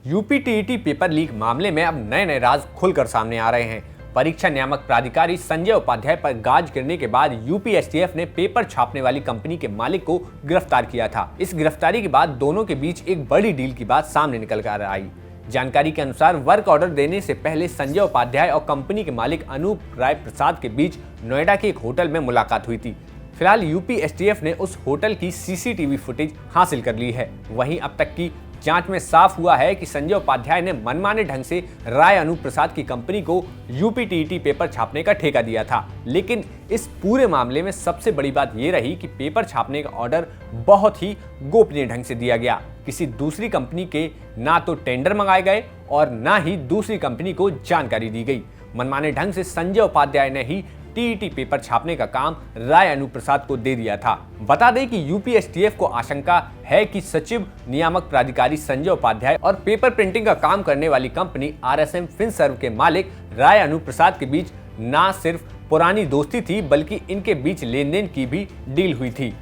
UP TET paper leak मामले में अब नए नए राज खुलकर सामने आ रहे हैं। परीक्षा नियामक प्राधिकारी संजय उपाध्याय पर गाज गिरने के बाद यूपी एसटीएफ ने पेपर छापने वाली कंपनी के मालिक को गिरफ्तार किया था। इस गिरफ्तारी के बाद दोनों के बीच एक बड़ी डील की बात सामने निकल कर आई। जानकारी के अनुसार वर्क ऑर्डर देने से पहले संजय उपाध्याय और कंपनी के मालिक अनूप राय प्रसाद के बीच नोएडा के एक होटल में मुलाकात हुई थी। फिलहाल यूपी एसटीएफ ने उस होटल की सीसीटीवी फुटेज हासिल कर ली है। वहीं अब तक की जांच में साफ हुआ है कि संजय उपाध्याय ने मनमाने ढंग से राय अनूप प्रसाद की कंपनी को यूपी टीईटी पेपर छापने का ठेका दिया था। लेकिन इस पूरे मामले में सबसे बड़ी बात यह रही कि पेपर छापने का ऑर्डर बहुत ही गोपनीय ढंग से दिया गया। किसी दूसरी कंपनी के ना तो टेंडर मंगाए गए और ना ही दूसरी कंपनी को जानकारी दी गई। मनमाने ढंग से संजय उपाध्याय ने ही टीईटी पेपर छापने का काम राय अनूप प्रसाद को दे दिया था। बता दें कि यूपी एसटीएफ को आशंका है कि सचिव नियामक प्राधिकारी संजय उपाध्याय और पेपर प्रिंटिंग का काम करने वाली कंपनी आरएसएम फिनसर्व के मालिक राय अनूप प्रसाद के बीच न सिर्फ पुरानी दोस्ती थी बल्कि इनके बीच लेन देन की भी डील हुई थी।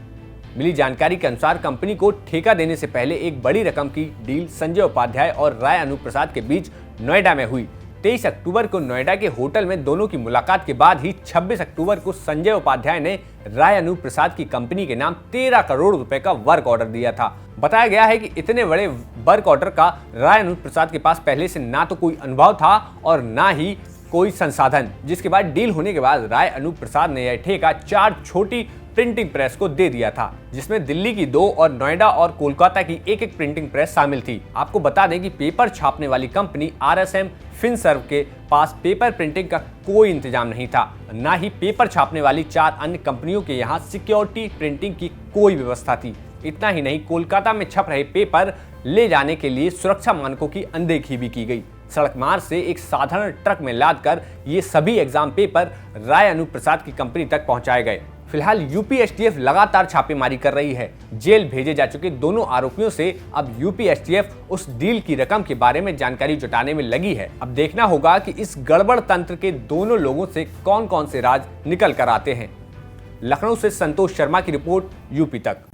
मिली जानकारी के अनुसार कंपनी को ठेका देने से पहले एक बड़ी रकम की डील संजय उपाध्याय और राय अनूप प्रसाद के बीच नोएडा में हुई। 23 अक्टूबर को नोएडा के होटल में दोनों की मुलाकात के बाद ही 26 अक्टूबर को संजय उपाध्याय ने राय अनूप प्रसाद की कंपनी के नाम 13 करोड़ रुपए का वर्क ऑर्डर दिया था। बताया गया है कि इतने बड़े वर्क ऑर्डर का राय अनूप प्रसाद के पास पहले से ना तो कोई अनुभव था और ना ही कोई संसाधन, जिसके बाद डील होने के बाद राय अनूप प्रसाद ने यह ठेका 4 छोटी प्रिंटिंग प्रेस को दे दिया था, जिसमें दिल्ली की 2 और नोएडा और कोलकाता की एक प्रिंटिंग प्रेस शामिल थी। आपको बता दें कि पेपर छापने वाली कंपनी आरएसएम फिनसर्व के पास पेपर प्रिंटिंग का कोई इंतजाम नहीं था, ना ही पेपर छापने वाली 4 अन्य कंपनियों के यहाँ सिक्योरिटी प्रिंटिंग की कोई व्यवस्था थी। इतना ही नहीं, कोलकाता में छप रहे पेपर ले जाने के लिए सुरक्षा मानकों की अनदेखी भी की गई। सड़क मार्ग से एक साधारण ट्रक में लादकर ये सभी एग्जाम पेपर राय अनूप प्रसाद की कंपनी तक पहुंचाए गए। फिलहाल यूपी एसटीएफ लगातार छापेमारी कर रही है। जेल भेजे जा चुके दोनों आरोपियों से अब यूपी एसटीएफ उस डील की रकम के बारे में जानकारी जुटाने में लगी है। अब देखना होगा कि इस गड़बड़ तंत्र के दोनों लोगों से कौन कौन से राज निकल कर आते हैं। लखनऊ से संतोष शर्मा की रिपोर्ट, यूपी तक।